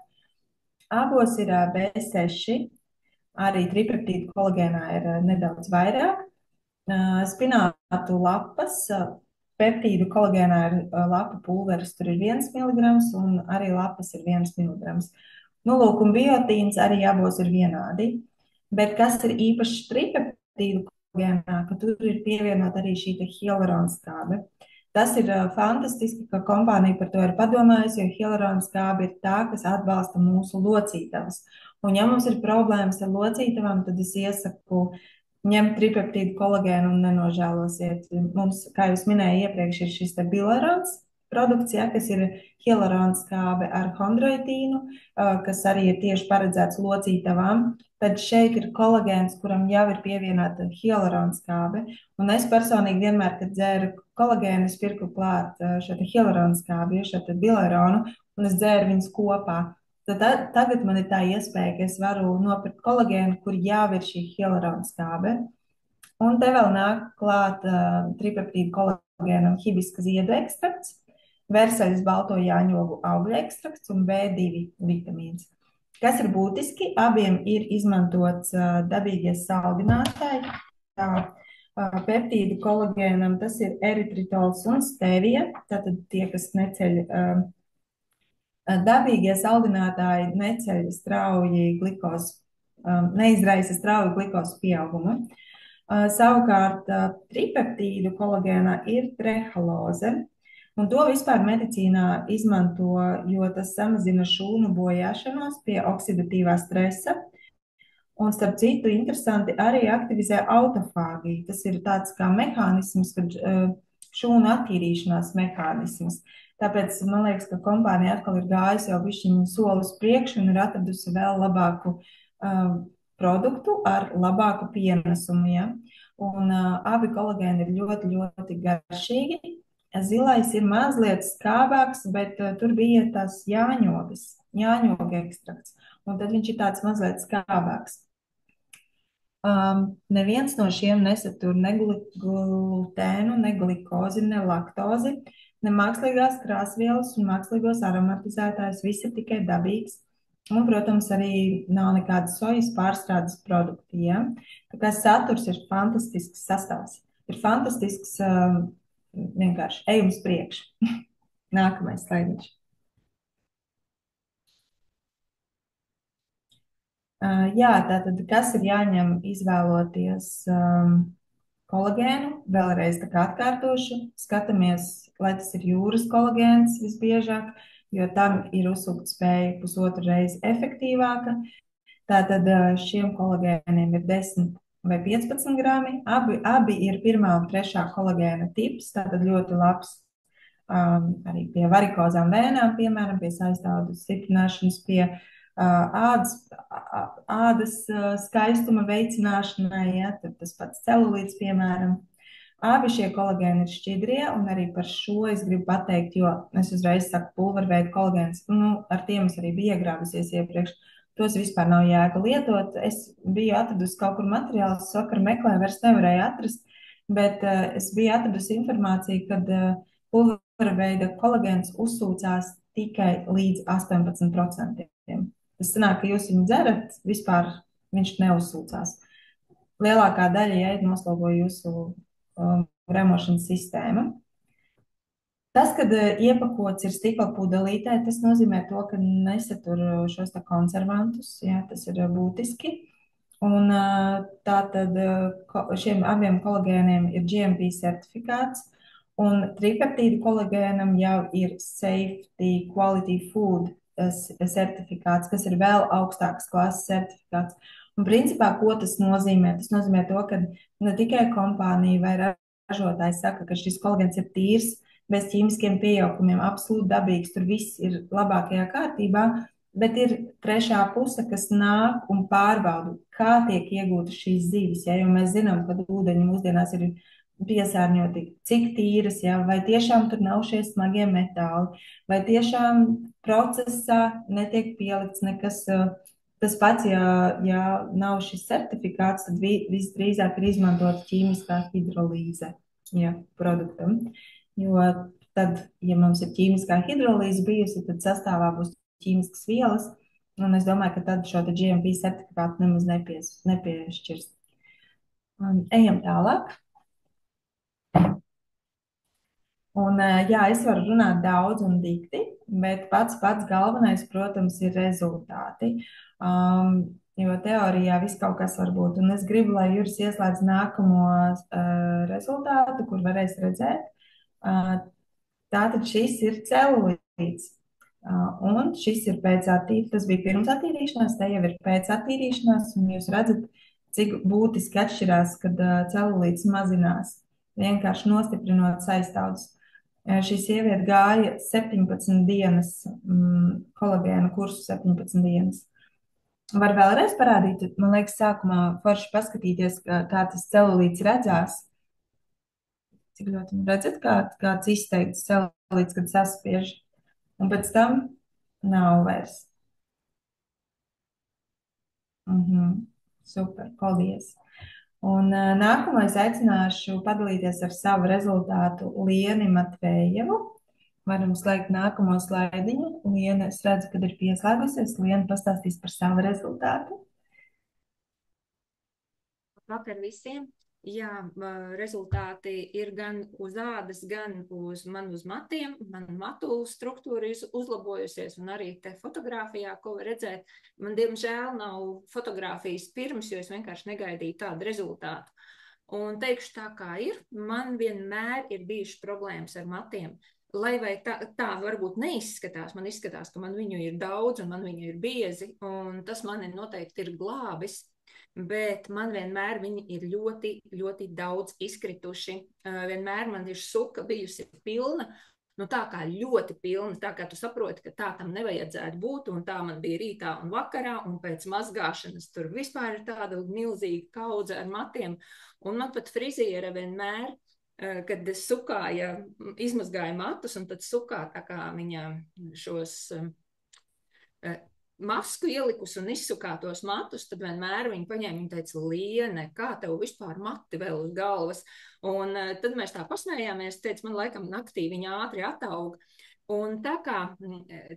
Abos ir B6, arī tripeptīdu kolagēnā ir nedaudz vairāk. Spinātu lapas, peptīdu kolagēnā ir lapa pulveris, tur ir 1 mg, un arī lapas ir 1 mg. Nu, lūk, un biotīns arī abos ir vienādi. Bet kas ir īpaši tripeptīdu ka tur ir pievienota arī šī hialuronskābe. Tas ir fantastiski, ka kompānija par to ir padomājusi, jo hialuronskābe ir tā, kas atbalsta mūsu locītavas. Un ja mums ir problēmas ar locītavām, tad es iesaku ņemt tripeptīdu kolagēnu un nenožēlosiet. Mums, kā jūs minēju iepriekš, ir šis bilerons produkts, ja, kas ir hialuronskābe ar chondroitīnu, kas arī ir tieši paredzēts locītavām. Tad šeit ir kolagēns, kuram jau ir pievienota hialuronskābe. Un es personīgi vienmēr, kad dzēru kolagēnu, es pirku klāt šo hialuronskābi, šo bileronu, un es dzēru viņus kopā. Tagad man ir tā iespēja, ka es varu nopirkt kolagēnu, kur jau ir šī hialuronskābe skābe. Un te vēl nāk klāt tripeptīdu kolagēnu un hibiska ziedu ekstrakts, versaļas balto jāņogu augļu ekstrakts un B2 vitamīns. Kas ir būtiski, abiem ir izmantots dabīgie saldinātāji. Tā, peptīdu kolagēnam tas ir eritritols un stevija, tātad tie, kas neceļ dabīgie saldinātāji neceļ strauji glikozi, neizraisa strauju glikozu pieaugumu. Savukārt tripeptīdu kolagēnā ir trehaloze, un to vispār medicīnā izmanto, jo tas samazina šūnu bojāšanos pie oksidatīvā stresa. Un, starp citu, interesanti arī aktivizē autofāgiju. Tas ir tāds kā mehānisms, kad šūnu attīrīšanās mehānisms. Tāpēc man liekas, ka kompānija atkal ir gājusi jau bišķiņu soli uz priekšu un ir atradusi vēl labāku produktu ar labāku pienesumu. Ja? Un abi kolagēni ir ļoti, ļoti garšīgi. Zilais ir mazliet skābāks, bet tur bija tās jāņoga ekstrakts. Un tad viņš ir tāds mazliet skābāks. Neviens no šiem nesatur ne glutēnu, ne glikozi, ne laktozi, ne mākslīgās krāsvielas un mākslīgos aromatizētājus. Viss ir tikai dabīgs. Un, protams, arī nav nekādas sojas pārstrādes produkti. Ja? Tā kā saturs ir fantastisks sastāvs. Ir fantastisks vienkārši ejums priekš. Nākamais slaidiņš. Jā, tātad, kas ir jāņem izvēloties kolagēnu? Vēlreiz tā kā atkārtošu, skatāmies, lai tas ir jūras kolagēns visbiežāk, jo tam ir uzsūktspēja 1,5 reizi efektīvāka. Tātad šiem kolagēniem ir 10 vai 15 grami. Abi ir pirmā un trešā kolagēna tips, tātad ļoti labs arī pie varikozām vēnām, piemēram, pie saistāvdu stiprināšanas, pie ādas skaistuma veicināšanai, ja, tad tas pats celulīts, piemēram. Abi šie kolagēni ir šķidrie, un arī par šo es gribu pateikt, jo es uzreiz saku pulverveidu kolagēns, ar tiem es arī biju iegrāvusies iepriekš. Tos vispār nav jēga lietot. Es biju atradusi kaut kur materiālus, vakar meklēju, vairs nevarēju atrast, bet es biju atradusi informāciju, kad pulverveida kolagēns uzsūcās tikai līdz 18%. Tas sanāk, ka jūs viņu dzerat, vispār viņš neuzsūcās. Lielākā daļa jēga noslogo jūsu gremošanas sistēmu. Tas, kad iepakots ir stikla pudelītē, tas nozīmē to, ka nesatur šos konservantus, jā, tas ir būtiski. Un tātad šiem abiem kolagēniem ir GMP certifikāts, un tripeptīdu kolagēnam jau ir Safety Quality Food certifikāts, kas ir vēl augstākas klases certifikāts. Un principā, ko tas nozīmē? Tas nozīmē to, ka ne tikai kompānija vai ražotājs saka, ka šis kolagēns ir tīrs, bez ķīmiskiem pieaukumiem, absolūti dabīgs, tur viss ir labākajā kārtībā, bet ir trešā puse, kas nāk un pārbauda, kā tiek iegūtas šīs zivis. Ja? Jo mēs zinām, ka ūdeņi mūsdienās ir piesārņoti, cik tīras, ja? Vai tiešām tur nav šie smagie metāli, vai tiešām procesā netiek pielikts nekas. Tas pats, ja nav šis certifikāts, tad visdrīzāk ir izmantota ķīmiskā hidrolīze, ja, produktam. Jo tad, ja mums ir ķīmiskā hidrolīze bijusi, tad sastāvā būs ķīmiskas vielas, un es domāju, ka tad šo GMP certifikātu nemaz nepiešķirs. Ejam tālāk. Un, jā, es varu runāt daudz un dikti, bet pats galvenais, protams, ir rezultāti. Jo teorijā viss kaut kas var būt. Un es gribu, lai Juris ieslēdz nākamo rezultātu, kur varēs redzēt. Tātad šis ir celulīts. Un šis ir pēc attīrīšanās, tas bija pirms attīrīšanās, te jau ir pēc attīrīšanās, un jūs redzat, cik būtiski atšķirās, kad celulīts mazinās, vienkārši nostiprinot saistāvus. Šī sieviete gāja 17 dienas, kolagēna kursu 17 dienas. Var vēlreiz parādīt, man liekas, sākumā forši paskatīties, kā tas celulīts redzās. Cik ļoti redzat, kāds izteikts celulīts, kad saspiež. Un pēc tam nav vairs. Mhm. Super, paldies. Un nākamais aicināšu padalīties ar savu rezultātu Lieni Matvējevu. Varam slēgt nākamo slaidiņu. Liena, es redzu, kad ir pieslēgusies. Liena pastāstīs par savu rezultātu. Vakar visiem. Jā, rezultāti ir gan uz ādas, gan uz matiem. Man matu struktūra ir uzlabojusies, un arī te fotografijā, ko var redzēt. Man, diemžēl, nav fotografijas pirms, jo es vienkārši negaidīju tādu rezultātu. Un teikšu tā, kā ir. Man vienmēr ir bijušas problēmas ar matiem. Lai vai tā varbūt neizskatās, man izskatās, ka man viņu ir daudz un man viņu ir biezi, un tas mani noteikti ir glābis. Bet man vienmēr viņi ir ļoti, ļoti daudz izkrituši. Vienmēr man ir suka bijusi pilna, nu tā kā ļoti pilna, tā kā tu saproti, ka tā tam nevajadzētu būt, un tā man bija rītā un vakarā, un pēc mazgāšanas tur vispār ir tāda milzīga kaudze ar matiem, un man pat friziera vienmēr, kad sukāja, izmazgāja matus, un tad sukā tā kā viņa šos masku ielikusi un izsukātos matus, tad vienmēr viņa paņēma un teica, Liene, kā tev vispār mati vēl uz galvas? Un tad mēs tā pasmējāmies, teica, man laikam naktī viņa ātri atauga. Un tā kā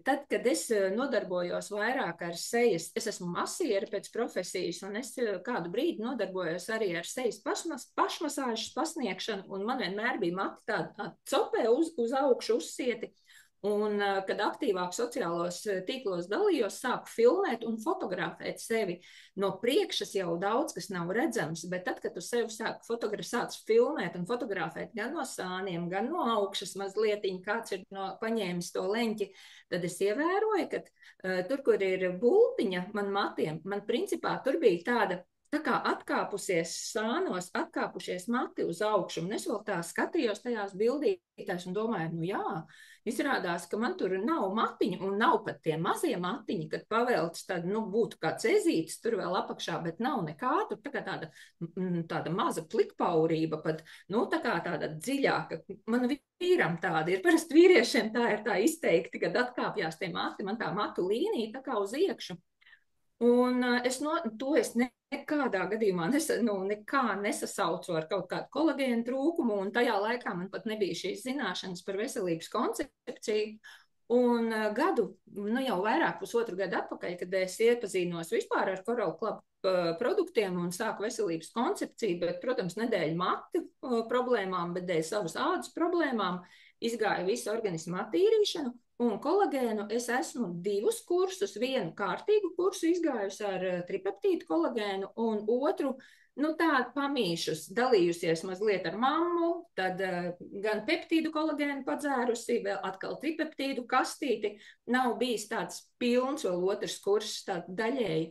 tad, kad es nodarbojos vairāk ar sejas, es esmu masiere pēc profesijas, un es kādu brīdi nodarbojos arī ar sejas pašmasāžas pasniegšanu, un man vienmēr bija mati tādi copē uz augšu uzsieti. Un, kad aktīvāk sociālos tīklos dalījos, sāku filmēt un fotografēt sevi. No priekšas jau daudz kas nav redzams, bet tad, kad tu sevi sāc filmēt un fotografēt gan no sāniem, gan no augšas mazlietiņ, kāds ir paņēmis to leņķi, tad es ievēroju, ka tur, kur ir bultiņa man matiem, man principā tur bija tāda, tā kā atkāpusies sānos, atkāpušies mati uz augšu, un es vēl tā skatījos tajās bildītēs un domāju, nu jā, izrādās, ka man tur nav matiņu, un nav pat tie mazie matiņi, kad pavelc tad, nu, būtu kāds ezītis tur vēl apakšā, bet nav nekā, tur tā kā tāda maza plikpaurība, pat, nu, tā kā tāda dziļāka. Man vīram tāda ir, parasti vīriešiem tā ir tā izteikti, kad atkāpjās tie mati, man tā matu līnija tā kā uz iekšu. Un to es nekādā gadījumā nekā nesasaucu ar kaut kādu kolagēnu trūkumu, un tajā laikā man pat nebija šīs zināšanas par veselības koncepciju. Un gadu, nu jau vairāk pusotru gadu atpakaļ, kad es iepazīnos vispār ar Coral Club produktiem un sāku veselības koncepciju, bet, protams, nedēļu matu problēmām, bet dēļ savas ādas problēmām, izgāju visu organismu attīrīšanu. Un kolagēnu es esmu 2 kursus, vienu kārtīgu kursu izgājusi ar tripeptīdu kolagēnu, un otru, nu tādu pamīšus, dalījusies mazliet ar mammu, tad gan peptīdu kolagēnu padzērusi, vēl atkal tripeptīdu kastīti, nav bijis tāds pilns vēl otrs kursus, tāds daļēji.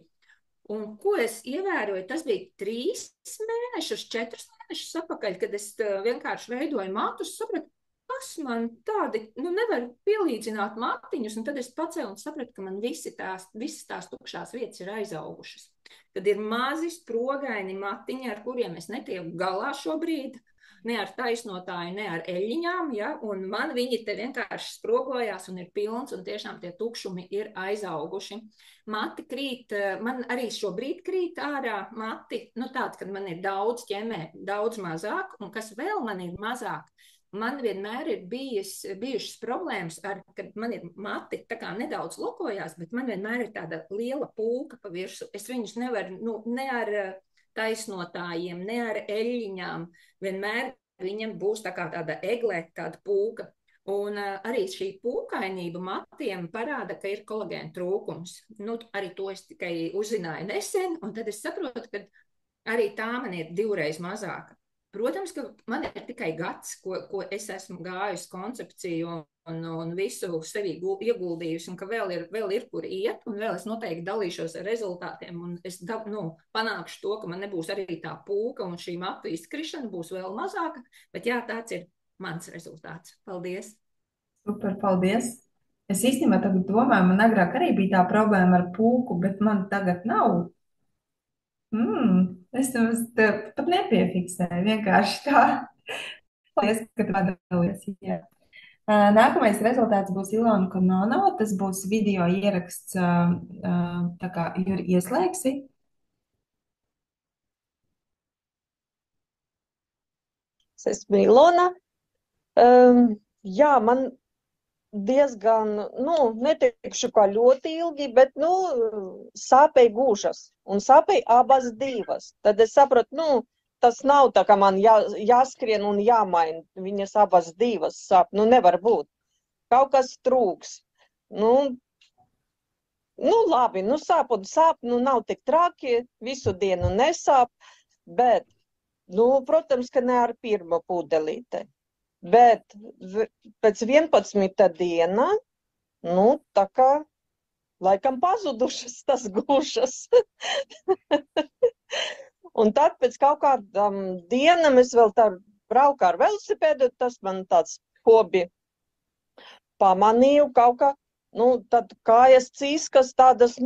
Un ko es ievēroju, tas bija 3 mēnešus, 4 mēnešus atpakaļ, kad es vienkārši veidoju matus, sapratu, kas man tādi, nu nevar pielīdzināt matiņus, un tad es pacēlu un sapratu, ka man visas tās tukšās vietas ir aizaugušas. Tad ir mazi sprogaini matiņi, ar kuriem es netieku galā šobrīd, ne ar taisnotāju, ne ar eļļiņām, ja, un man viņi te vienkārši sprogojās un ir pilns, un tiešām tie tukšumi ir aizauguši. Mati krīt, man arī šobrīd krīt ārā mati, nu tāds, kad man ir daudz ķemē, daudz mazāk, un kas vēl man ir mazāk, man vienmēr ir bijušas problēmas, kad man ir mati tā kā nedaudz lokojās, bet man vienmēr ir tāda liela pūka pa virsu. Es viņus nevaru, ne ar taisnotājiem, ne ar eļļiņām. Vienmēr viņam būs tā kā tāda eglēta, tāda pūka. Un arī šī pūkainība matiem parāda, ka ir kolagēna trūkums. Nu, arī to es tikai uzzināju nesen, un tad es saprotu, ka arī tā man ir 2 reizes mazāka. Protams, ka man ir tikai gads, ko es esmu gājusi koncepciju un visu sevī ieguldījusi, un ka vēl ir kur iet, un vēl es noteikti dalīšos ar rezultātiem, un es panākšu to, ka man nebūs arī tā pūka, un šī matu izkrišana būs vēl mazāka, bet jā, tāds ir mans rezultāts. Paldies! Super, paldies! Es īstenībā tagad domāju, man agrāk arī bija tā problēma ar pūku, bet man tagad nav. Es pat nepiefiksēju, vienkārši tā. Paldies, ka tu padalies. Jā. Nākamais rezultāts būs Ilona Konono. Tas būs video ieraksts, tā kā Juri ieslēgsi. Es esmu Ilona. Jā, man diezgan, neteikšu, kā ļoti ilgi, bet, sāpēja gūžas. Un sāpēja abas divas. Tad es sapratu, tas nav tā, ka man jāskrien un jāmaina. Viņas abas divas sāp. Nevar būt. Kaut kas trūks. Labi, sāp un sāp, nav tik traki, visu dienu nesāp, bet, protams, ka ne ar pirmo pudelīti. Bet pēc 11. diena, tā kā laikam pazudušas tas gušas. Un tad pēc kaut kādām dienām es vēl tā brauku ar velosipēdu, tas man tāds hobi. Pamanīju kaut kā, tad kājas cīskas tādas,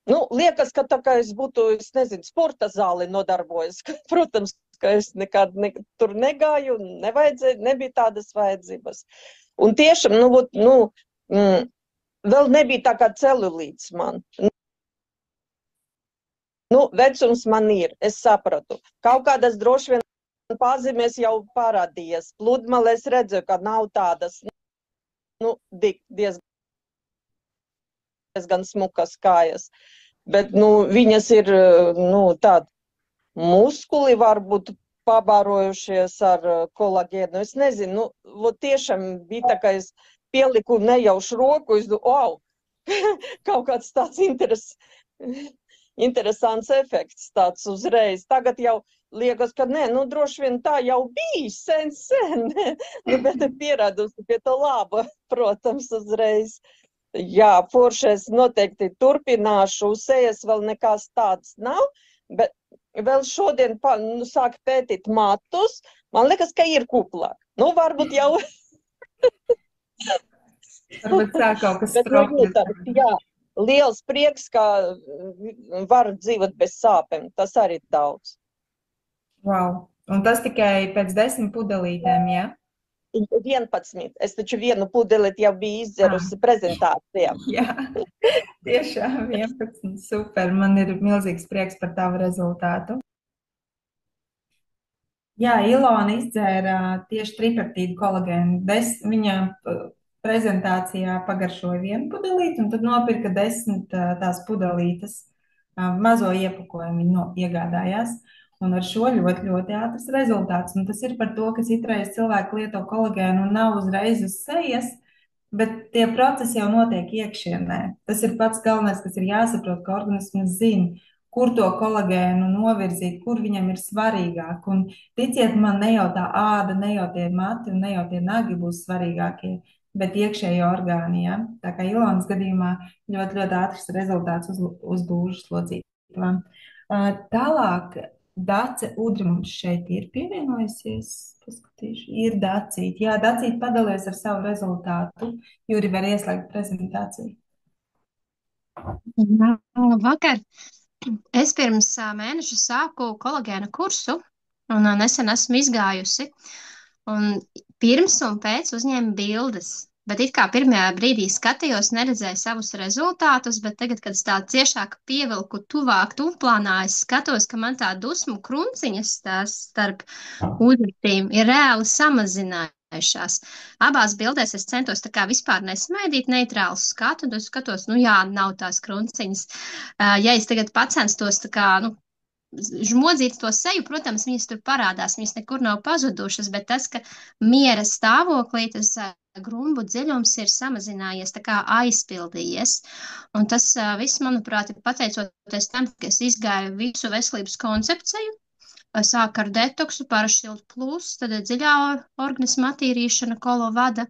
liekas, ka tā kā es būtu, es nezinu, sporta zāli nodarbojos. Protams, ka es nekad tur negāju, nebija tādas vajadzības. Un tiešām, vēl nebija tā kā celulīts man. Vecums man ir, es sapratu. Kaut kādas droši vien pazīmes jau parādījies. Pludmales redzu, ka nav tādas, diezgan smukas kājas. Bet, viņas ir, tādi muskuli varbūt pabārojušies ar kolagēnu. Es nezinu, tiešām bija tā, ka es pieliku nejaušu roku, es domāju, kaut kāds tāds interesants efekts tāds uzreiz. Tagad jau liekas, ka nē, droši vien tā jau bija sen, bet pieradusi pie tā laba, protams, uzreiz. Jā, foršais noteikti turpināšu, sejas vēl nekas tāds nav, bet vēl šodien sāk pētīt matus, man liekas, ka ir kuplāk. Varbūt jau. Varbūt sāk kaut kas sprokļus. Jā, liels prieks, ka var dzīvot bez sāpēm, tas arī daudz. Wow. Un tas tikai pēc 10 pudelītēm, jā? 11. Es taču vienu pudelīti jau biju izdzerusi prezentācijā. Jā, tiešām 11. Super. Man ir milzīgs prieks par tavu rezultātu. Jā, Ilona izdzēra tieši tripartīdu kolagēnu. Viņa prezentācijā pagaršoja vienu pudelīti un tad nopirka 10 tās pudelītes. Mazo iepakojumu viņa iegādājās. Un ar šo ļoti, ļoti ātrs rezultāts. Un tas ir par to, ka citreiz cilvēki lieto kolagēnu un nav uzreiz uz sejas, bet tie procesi jau notiek iekšienē. Tas ir pats galvenais, kas ir jāsaprot, ka organisms zina, kur to kolagēnu novirzīt, kur viņam ir svarīgāk. Un ticiet man, ne jau tā āda, ne jau tie mati un ne jau tie nagi būs svarīgākie, bet iekšēji orgāni. Ja? Tā kā Ilonas gadījumā ļoti, ļoti ātrs rezultāts uz gūžas locītavām. Tālāk. Dace Udra mums šeit ir pievienojusies. Paskatīšu. Ir Dacīte. Jā, Dacīte padalies ar savu rezultātu. Juri, var ieslēgt prezentāciju. Vakar. Es pirms mēneša sāku kolagēna kursu un nesen esmu izgājusi. Un pirms un pēc uzņēmu bildes. Bet it kā pirmajā brīdī skatījos, neredzēju savus rezultātus, bet tagad, kad es tā ciešāk pievilku tuvāk tuvplānā, es skatos, ka man tā dusmu krunciņas tās starp uzraktīm ir reāli samazinājušās. Abās bildēs es centos tā kā vispār nesmaidīt neitrālu skatu, un es skatos, nav tās krunciņas. Ja es tagad pacenstos tā kā, žmodzīt to seju, protams, viņas tur parādās, viņas nekur nav pazudušas, bet tas, ka miera stāvoklī, tas grumbu dziļums ir samazinājies, tā kā aizpildījies. Un tas viss, manuprāt, ir pateicoties tam, ka es izgāju visu veselības koncepciju, sāku ar detoksu, Parašild plus, tad dziļā organisma attīrīšana, kolo vada,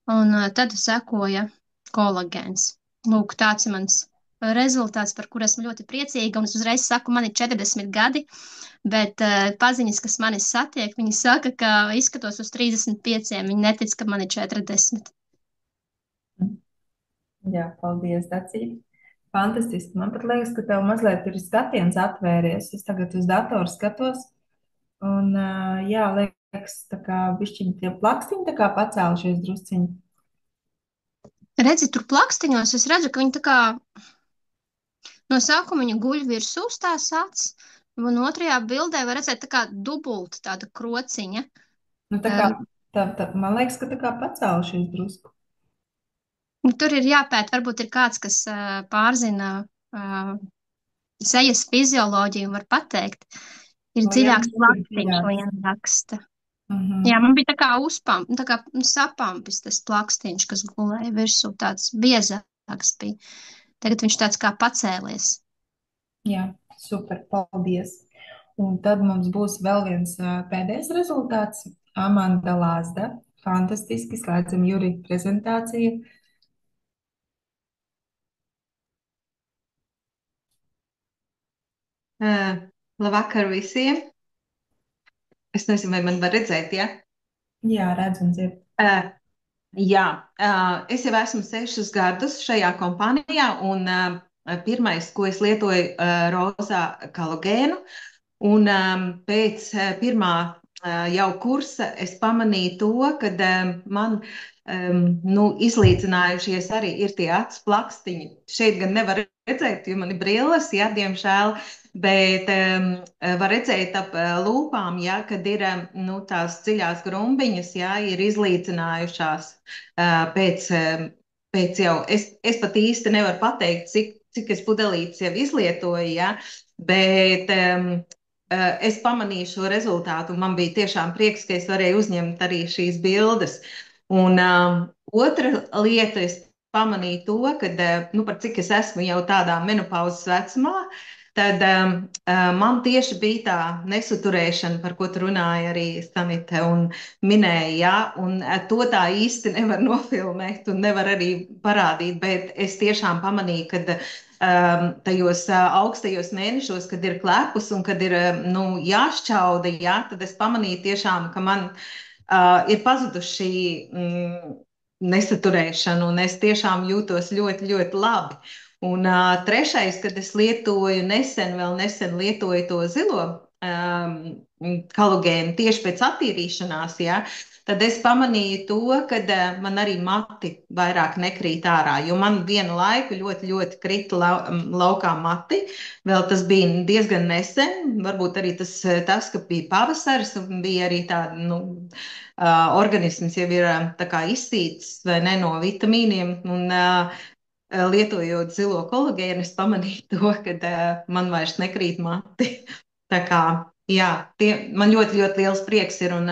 un tad sekoja kolagēns. Lūk, tāds ir mans rezultāts, par kur esmu ļoti priecīga, un es uzreiz saku, man ir 40 gadi, bet paziņas, kas mani satiek, viņi saka, ka izskatos uz 35, viņi netic, ka man ir 40. Jā, paldies, Dacīte. Fantastiski. Man pat liekas, ka tev mazliet ir skatiens atvēries. Es tagad uz datoru skatos, un jā, liekas, tā kā bišķiņi tie plakstiņi tā kā pacēlušies drusciņi. Redzi, tur plakstiņos es redzu, ka viņi tā kā no sākuma viņa guļ virsū tās acis, Un otrajā bildē var redzēt tā kā dubulta tāda krociņa. Nu, tā kā, man liekas, ka tā kā pacēlušies drusku. Tur ir jāpēt, varbūt ir kāds, kas pārzina sejas fizioloģiju un var pateikt. Ir dziļāks plakstiņš liena raksta. Jā, man bija tā kā tā kā sapampis tas plakstiņš, kas gulēja virsū, tāds biezāks bija. Tagad viņš tāds kā pacēlies. Jā, super, paldies. Un tad mums būs vēl viens pēdējais rezultāts. Amanda Lāzda. Fantastiski, slēdzam Jurija prezentāciju. Labvakar visiem. Es nezinu, vai man var redzēt, ja? Jā, redz un dzird. Jā, es jau esmu 6 gadus šajā kompānijā, un pirmais, ko es lietoju, rozā kolagēnu, un pēc pirmā jau kursa es pamanīju to, ka man izlīdzinājušies arī ir tie acu plakstiņi. Šeit gan nevar redzēt, jo man ir brilles, jā, diemžēl, bet var redzēt ap lūpām, jā, kad ir tās dziļās grumbiņas, jā, ir izlīdzinājušās pēc jau, es pat īsti nevaru pateikt, cik es pudelītes jau izlietoju, jā, bet es pamanīju šo rezultātu, un man bija tiešām prieks, ka es varēju uzņemt arī šīs bildes. Un otra lieta, es pamanīju to, ka, par cik es esmu jau tādā menopauzes vecumā, tad man tieši bija tā nesaturēšana, par ko tu runāji arī Stanite un minēja, jā, un to tā īsti nevar nofilmēt un nevar arī parādīt, bet es tiešām pamanīju, ka tajos augstajos mēnešos, kad ir klepus un kad ir jāšķauda, jā, tad es pamanīju tiešām, ka man ir pazuduši šī nesaturēšana, un es tiešām jūtos ļoti, ļoti labi. Un trešais, kad es lietoju vēl nesen lietoju to zilo kolagēnu tieši pēc attīrīšanās, jā, tad es pamanīju to, ka man arī mati vairāk nekrīt ārā, jo man vienu laiku ļoti, ļoti krita laukā mati. Vēl tas bija diezgan nesen, varbūt arī tas, ka bija pavasaris un bija arī tāda, organisms jau ir tā kā izsīts vai ne no vitamīniem, un lietojot zilo kolagēnu, es pamanīju to, ka man vairs nekrīt mati. Tā kā jā, man ļoti, ļoti liels prieks ir, un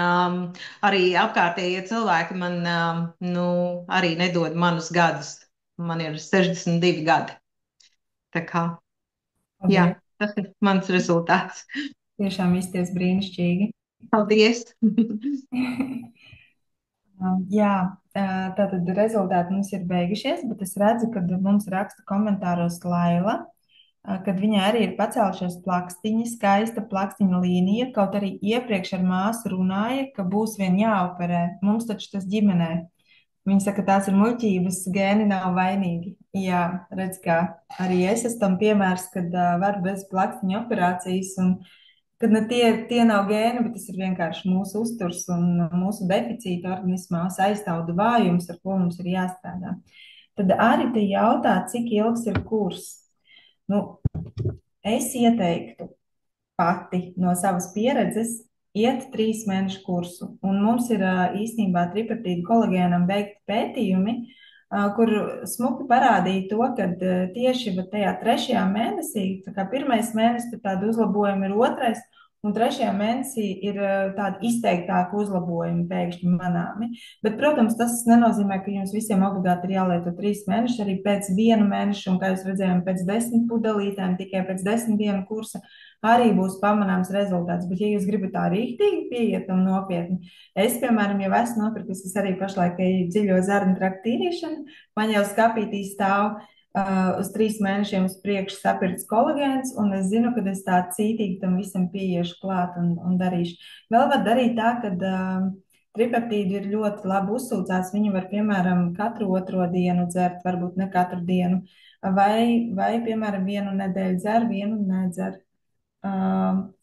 arī apkārtējie cilvēki man arī nedod manus gadus. Man ir 62 gadi. Tā kā, jā, tas ir mans rezultāts. Tiešām izties brīnišķīgi. Paldies! Jā, tātad rezultāti mums ir beigušies, bet es redzu, ka mums raksta komentāros Laila, kad viņai arī ir pacēlušies plakstiņi, skaista plakstiņa līnija, kaut arī iepriekš ar māsu runāja, ka būs vien jāoperē. Mums taču tas ģimenē. Viņa saka, tās ir muļķības, gēni nav vainīgi. Jā, redz, kā arī es esmu tam piemērs, kad var bez plakstiņa operācijas, un kad ne tie nav gēni, bet tas ir vienkārši mūsu uzturs un mūsu deficīta organismā, aizstāvdu vājums, ar ko mums ir jāstrādā. Tad arī te jautā, cik ilgs ir kurs. Es ieteiktu pati no savas pieredzes iet 3 mēnešu kursu. Un mums ir īstenībā tripartīdu kolagēnam veikti pētījumi, kur smuki parādīja to, ka tieši tajā 3. mēnesī, tā kā 1. mēnesis, tad tāda uzlabojuma ir 2. un 3. mēnesī ir tādi izteiktāki uzlabojumi pēkšņi manāmi. Bet, protams, tas nenozīmē, ka jums visiem obligāti ir jālieto 3 mēneši, arī pēc 1 mēneša, un kā jūs redzējām, pēc 10 pudelītēm, tikai pēc 10 dienu kursa arī būs pamanāms rezultāts. Bet, ja jūs gribat tā rīktīgi pieiet un nopietni, es, piemēram, jau esmu nopirkusi, es arī pašlaik dziļo zarnu traktu tīrīšanu, man jau skapītī stāv uz 3 mēnešiem uz priekšu sapirkts kolagēns, un es zinu, ka es tā cītīgi tam visam pieiešu klāt un darīšu. Vēl var darīt tā, ka tripeptīdi ir ļoti labi uzsūcās. Viņi var, piemēram, katru 2. dienu dzert, varbūt ne katru dienu, vai piemēram, 1 nedēļu dzer, 1 nedzer.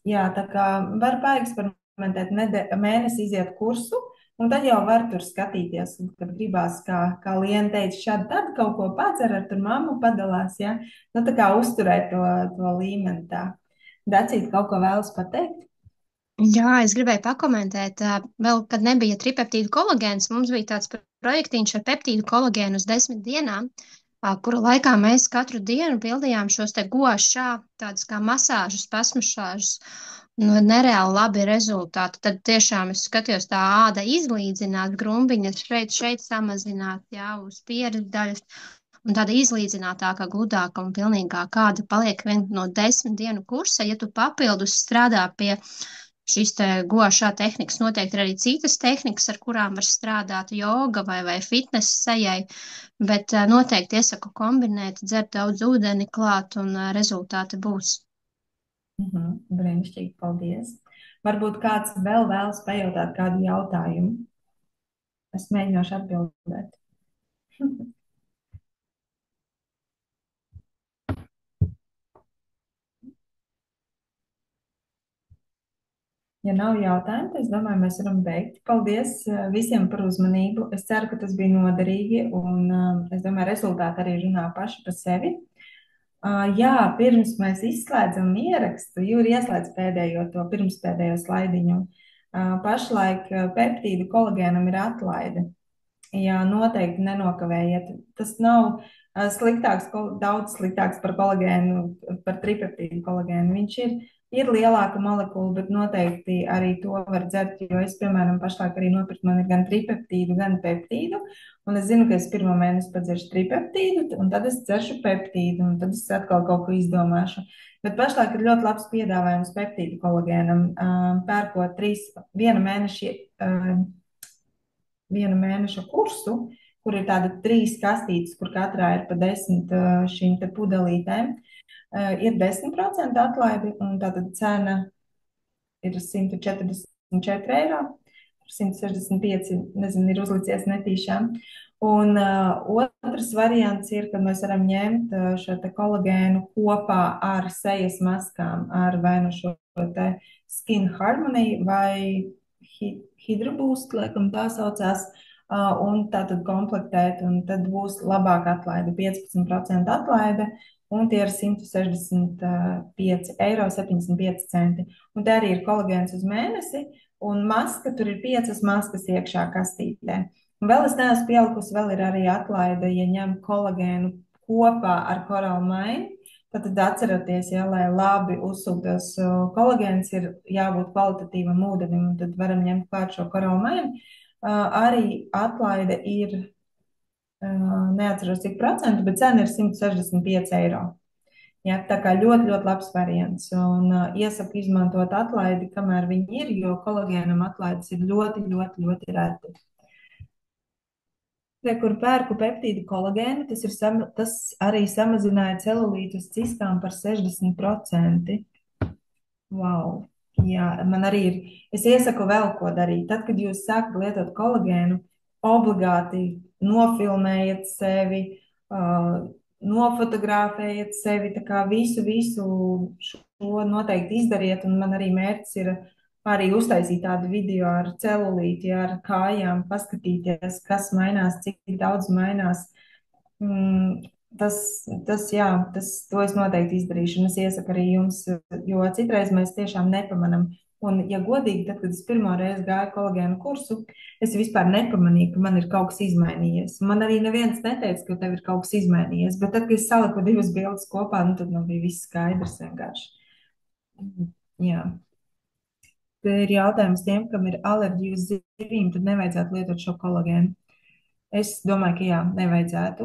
Jā, tā kā var paeksperimentēt, mēnesi iziet kursu, un tad jau var tur skatīties, kad gribās, kā Liena teica, šādi tad kaut ko padzer, ar tur mammu padalās, ja? Tā kā uzturēt to līmeni tā. Dacīt, kaut ko vēlas pateikt? Jā, es gribēju pakomentēt, vēl, kad nebija tripeptīdu kolagēns, mums bija tāds projektiņš ar peptīdu kolagēnu uz 10 dienām, kura laikā mēs katru dienu pildījām šos te guašā, tādas kā masāžas, pasmašāžas, nu, nereāli labi rezultāti. Tad tiešām es skatījos tā āda izlīdzināt, grumbiņas šeit samazināt, jā, uz pieres daļas. Un tāda izlīdzinātākā, gludāka un pilnīgākā kāda paliek vien no 10 dienu kursa, ja tu papildus strādā pie šīs te gošā tehnikas. Noteikti ir arī citas tehnikas, ar kurām var strādāt joga vai fitness sejai, bet noteikti iesaku kombinēt, dzert daudz ūdeni klāt un rezultāti būs. Brīnišķīgi, paldies. Varbūt kāds vēl vēlas pajautāt kādu jautājumu. Es mēģināšu atbildēt. Ja nav jautājumu, tad es domāju, mēs varam beigt. Paldies visiem par uzmanību. Es ceru, ka tas bija noderīgi, un es domāju, rezultāti arī runā paši par sevi. Jā, pirms mēs izslēdzam ierakstu, Jūri ieslēdz to pirmspēdējo slaidiņu. Pašlaik peptīdu kolagēnam ir atlaide. Jā, noteikti nenokavējiet. Tas nav sliktāks, daudz sliktāks par kolagēnu, par tripeptīdu kolagēnu. Viņš ir lielāka molekula, bet noteikti arī to var dzert, jo es, piemēram, pašlaik arī nopirku, man ir gan tripeptīdu, gan peptīdu, un es zinu, ka es pirmo mēnesi padzeršu tripeptīdu, un tad es dzeršu peptīdu, un tad es atkal kaut ko izdomāšu. Bet pašlaik ir ļoti labs piedāvājums peptīdu kolagēnam, pērkot viena mēneša kursu, kur ir tāda 3 kastītes, kur katrā ir pa 10 šīm te pudelītēm. Ir 10% atlaidi, un tātad cena ir 144 eiro, 165, nezinu, ir uzlicies netīšām. Un otrs variants ir, kad mēs varam ņemt šo te kolagēnu kopā ar sejas maskām, ar vai nu šo te Skin Harmony vai Hydroboost, laikam tā saucās, un tātad komplektēt, un tad būs labāka atlaide, 15% atlaide, un tie ir 165 eiro 75 centi. Un te arī ir kolagēns uz mēnesi, un maska, tur ir 5 maskas iekšā kastītē. Un vēl es neesmu pielikusi, vēl ir arī atlaide, ja ņem kolagēnu kopā ar koralmaini. Tad atcerieties, ja, lai labi uzsūktos kolagēns, ir jābūt kvalitatīvam ūdenim, un tad varam ņemt klāt šo koralmaini. Arī atlaide ir, neatceros cik procentu, bet cena ir 165 eiro. Ja, tā kā ļoti, ļoti labs variants, un iesaku izmantot atlaidi, kamēr viņi ir, jo kolagēnam atlaides ir ļoti, ļoti, ļoti reti. Kur pērku peptīdu kolagēnu, tas arī samazināja celulītu uz ciskām par 60%. Wow! Jā, man arī ir. Es iesaku vēl ko darīt. Tad, kad jūs sākat lietot kolagēnu, obligāti nofilmējiet sevi, nofotografējiet sevi, tā kā visu šo noteikti izdariet, un man arī mērķis ir arī uztaisīt tādu video ar celulīti, ar kājām, paskatīties, kas mainās, cik daudz mainās. To es noteikti izdarīšu, un es iesaku arī jums, jo citreiz mēs tiešām nepamanam. Un, ja godīgi, tad, kad es pirmo reizi gāju kolagēnu kursu, es vispār nepamanīju, ka man ir kaut kas izmainījies. Man arī neviens neteica, ka tev ir kaut kas izmainījies, bet tad, kad es saliku 2 bildes kopā, tad man bija viss skaidrs vienkārši. Jā. Te ir jautājums tiem, kam ir alerģija uz zivīm, tad nevajadzētu lietot šo kolagēnu. Es domāju, ka jā, nevajadzētu.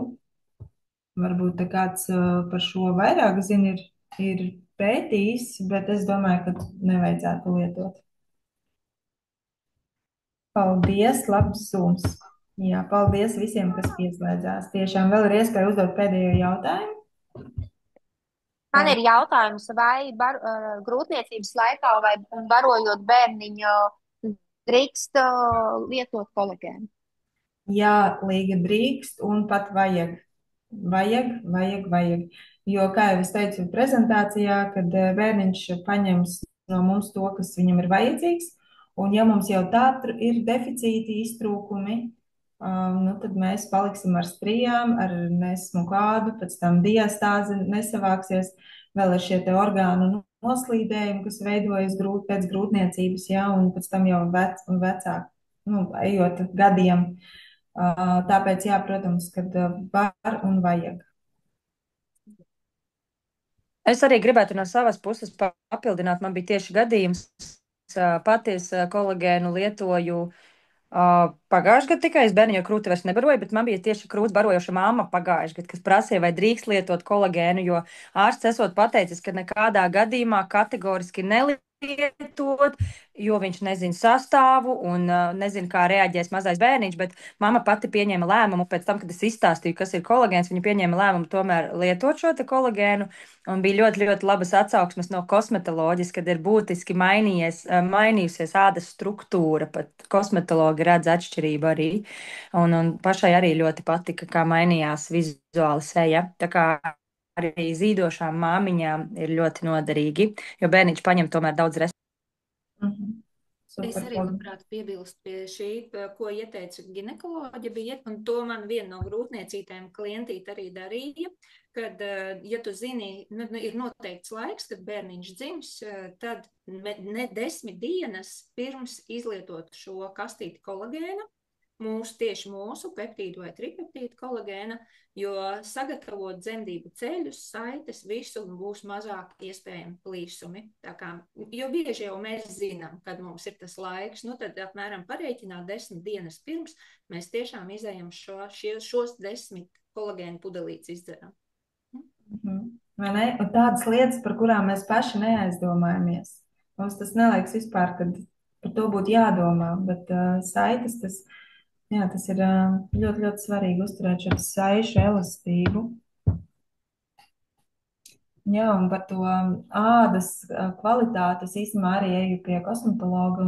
Varbūt te kāds par šo vairāk zina, ir pētījis, bet es domāju, ka nevajadzētu lietot. Paldies, labs zūms. Jā, paldies visiem, kas pieslēdzās. Tiešām vēl ir iespēja uzdot pēdējo jautājumu. Man ir jautājums, vai grūtniecības laikā vai barojot bērniņu drīkst lietot kolagēnu? Jā, Līga, drīkst un pat vajag. Vajag. Jo, kā jau es teicu prezentācijā, kad bērniņš paņems no mums to, kas viņam ir vajadzīgs, un ja mums jau tā ir deficīti, iztrūkumi, tad mēs paliksim ar strijām, ar nesmu kādu, pēc tam diastāze nesavāksies, vēl ir šie te orgānu noslīdējumu, kas veidojas pēc grūtniecības, jā, un pēc tam jau vecāk, nu, ejot gadiem. Tāpēc, jā, protams, kad var un vajag. Es arī gribētu no savas puses papildināt. Man bija tieši gadījums, patiesa kolagēnu lietoju pagājušajā gadā tikai es bērniņu krūti vairs nebaroju, bet man bija tieši krūts barojoša mamma pagājušajā gadā, kas prasīja, vai drīkst lietot kolagēnu, jo ārsts esot pateicis, ka nekādā gadījumā kategoriski nelietot, jo viņš nezina sastāvu un nezina, kā reaģēs mazais bērniņš, bet mamma pati pieņēma lēmumu pēc tam, kad es izstāstīju, kas ir kolagēns, viņa pieņēma lēmumu tomēr lietot šo te kolagēnu. Un bija ļoti, ļoti labas atsauksmes no kosmetoloģijas, kad ir būtiski mainījusies ādas struktūra. Pat kosmetologi redz atšķirību arī. Un pašai arī ļoti patika, kā mainījās vizuāli seja. Tā kā arī zīdošām māmiņām ir ļoti noderīgi, jo bērniņš paņem tomēr daudz resursu. Es arī labprāt piebilstu pie šī, ko ieteica ginekoloģija, bija, un to man viena no grūtniecītēm klientīte arī darīja, kad, ja tu zini, ir noteikts laiks, kad bērniņš dzims, tad ne 10 dienas pirms izlietot šo kastīti kolagēna, tieši mūsu peptīdu vai tripeptīdu kolagēna, jo sagatavot dzemdību ceļus, saites, visu būs mazāk iespējami plīsumi. Jo bieži jau mēs zinām, kad mums ir tas laiks, nu tad apmēram parēķināt 10 dienas pirms, mēs tiešām izējam šos 10 kolagēnu pudelītes izdzeram. Vai ne? Un tādas lietas, par kurām mēs paši neaizdomājamies. Mums tas neliekas vispār, kad par to būtu jādomā, bet saites tas. Jā, tas ir ļoti, ļoti svarīgi uzturēt šo saišu elastību. Jā, un par to ādas kvalitāti es īstenībā arī eju pie kosmetologa,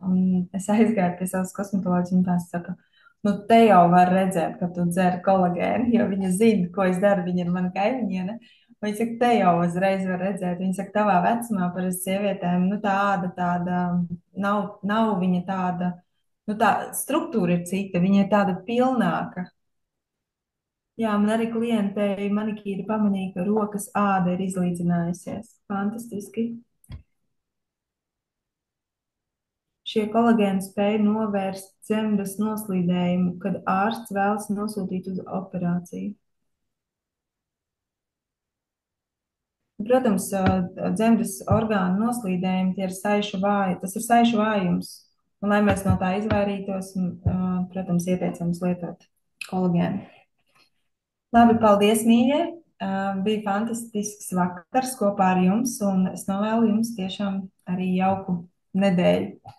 un es aizgāju pie savas kosmetoloģijas, un tās saka, nu te jau var redzēt, ka tu dzer kolagēnu, jo viņa zina, ko es daru, viņa ir mana kaimiņiene. Viņa saka, te jau uzreiz var redzēt. Viņa saka, tavā vecumā parasti sievietēm, nu tā āda tāda, nav viņa tāda. Nu, tā struktūra ir cita, viņa ir tāda pilnāka. Jā, man arī klientei manikīri pamanīja, ka rokas āda ir izlīdzinājusies. Fantastiski. Šie kolagēni spēja novērst dzemdas noslīdējumu, kad ārsts vēlas nosūtīt uz operāciju. Protams, dzemdas orgānu noslīdējumi tie ir saišu vāji, tas ir saišu vājums. Un, lai mēs no tā izvairītos, protams, ieteicams lietot kolagēnu. Labi, paldies, mīļie! Bija fantastisks vakars kopā ar jums, un es novēlu jums tiešām arī jauku nedēļu.